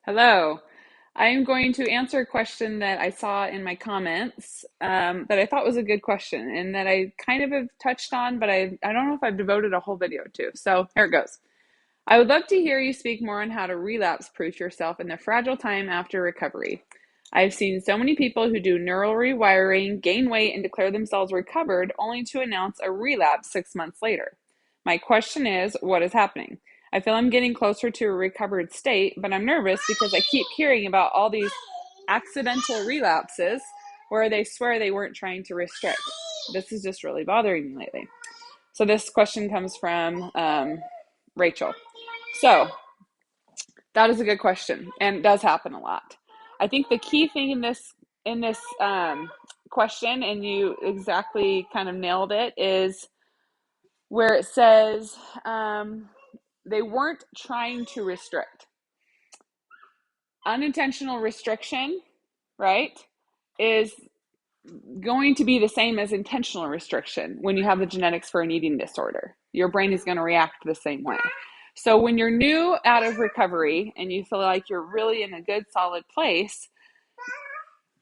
Hello. I am going to answer a question that I saw in my comments that I thought was a good question and that I kind of have touched on, but I don't know if I've devoted a whole video to. So here it goes. I would love to hear you speak more on how to relapse proof yourself in the fragile time after recovery. I've seen so many people who do neural rewiring, gain weight, and declare themselves recovered only to announce a relapse 6 months later. My question is, what is happening? I feel I'm getting closer to a recovered state, but I'm nervous because I keep hearing about all these accidental relapses where they swear they weren't trying to restrict. This is just really bothering me lately. So this question comes from Rachel. So that is a good question, and it does happen a lot. I think the key thing in this question, and you exactly kind of nailed it, is where it says they weren't trying to restrict. Unintentional restriction, right, is going to be the same as intentional restriction when you have the genetics for an eating disorder. Your brain is going to react the same way. So when you're new out of recovery and you feel like you're really in a good, solid place,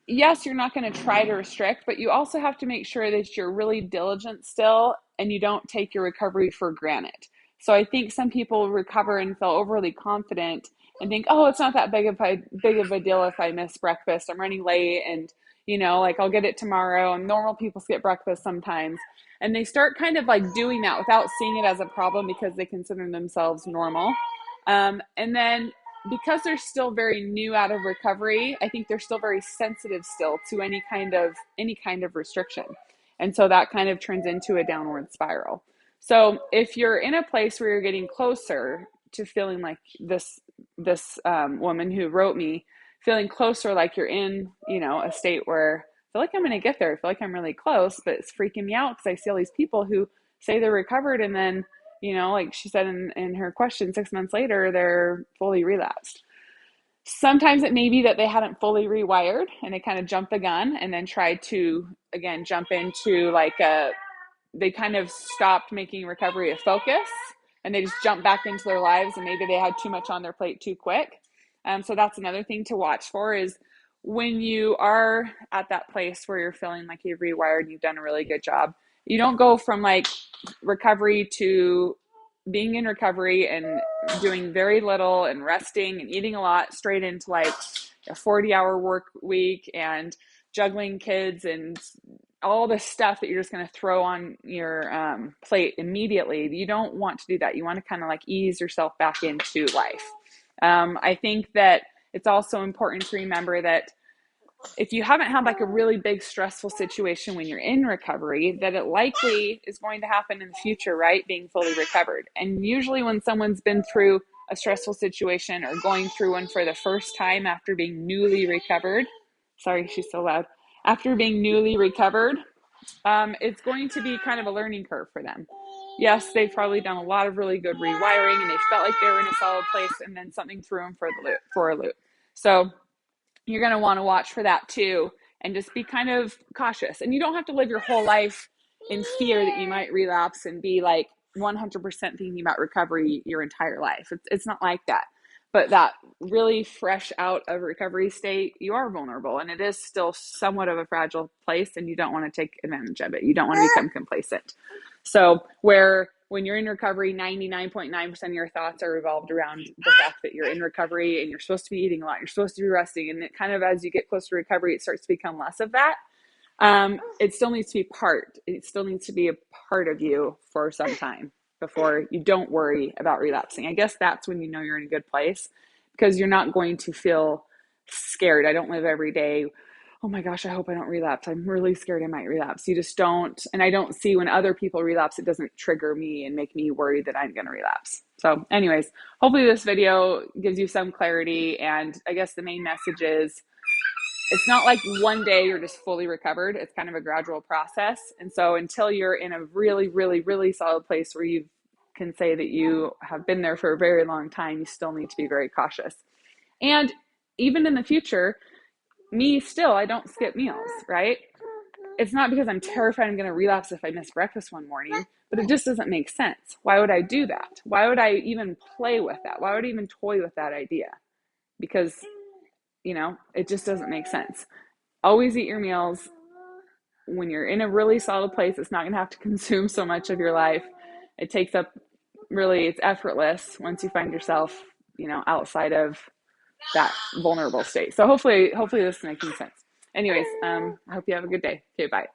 yes, you're not going to try to restrict, but you also have to make sure that you're really diligent still and you don't take your recovery for granted. So I think some people recover and feel overly confident and think, oh, it's not that big of a deal if I miss breakfast. I'm running late and, like I'll get it tomorrow. And normal people skip breakfast sometimes. And they start kind of like doing that without seeing it as a problem because they consider themselves normal. And then because they're still very new out of recovery, I think they're still very sensitive still to any kind of restriction. And so that kind of turns into a downward spiral. So if you're in a place where you're getting closer to feeling like this woman who wrote me, feeling closer, like you're in, a state where I feel like I'm going to get there. I feel like I'm really close, but it's freaking me out because I see all these people who say they're recovered and then like she said in her question, 6 months later, they're fully relapsed. Sometimes it may be that they hadn't fully rewired and they kind of jumped the gun and then tried to, again, jump into they kind of stopped making recovery a focus and they just jumped back into their lives and maybe they had too much on their plate too quick. So that's another thing to watch for is when you are at that place where you're feeling like you've rewired and you've done a really good job, you don't go from like recovery to being in recovery and doing very little and resting and eating a lot straight into like a 40-hour work week and juggling kids and all the stuff that you're just going to throw on your plate immediately. You don't want to do that. You want to kind of like ease yourself back into life. I think that it's also important to remember that if you haven't had like a really big stressful situation when you're in recovery, that it likely is going to happen in the future, right? Being fully recovered. And usually when someone's been through a stressful situation or going through one for the first time after being newly recovered, sorry, she's so loud, after being newly recovered, it's going to be kind of a learning curve for them. Yes, they've probably done a lot of really good rewiring and they felt like they were in a solid place and then something threw them for a loop. So you're going to want to watch for that too and just be kind of cautious. And you don't have to live your whole life in fear that you might relapse and be like 100% thinking about recovery your entire life. It's not like that. But that really fresh out of recovery state, you are vulnerable and it is still somewhat of a fragile place and you don't want to take advantage of it. You don't want to become complacent. So when you're in recovery, 99.9% of your thoughts are revolved around the fact that you're in recovery and you're supposed to be eating a lot, you're supposed to be resting. And it kind of, as you get closer to recovery, it starts to become less of that. It still needs to be a part of you for some time before you don't worry about relapsing. I guess that's when you know you're in a good place because you're not going to feel scared. I don't live every day, oh my gosh, I hope I don't relapse. I'm really scared I might relapse. You just don't. And I don't see when other people relapse, it doesn't trigger me and make me worried that I'm going to relapse. So anyways, hopefully this video gives you some clarity. And I guess the main message is it's not like one day you're just fully recovered. It's kind of a gradual process. And so until you're in a really, really, really solid place where you can say that you have been there for a very long time, you still need to be very cautious. And even in the future, I don't skip meals, right? It's not because I'm terrified I'm going to relapse if I miss breakfast one morning, but it just doesn't make sense. Why would I do that? Why would I even play with that? Why would I even toy with that idea? because, it just doesn't make sense. Always eat your meals when you're in a really solid place. It's not going to have to consume so much of your life. It takes up, really, it's effortless once you find yourself, outside of that vulnerable state. So hopefully this is making sense. Anyways, I hope you have a good day. Okay, bye.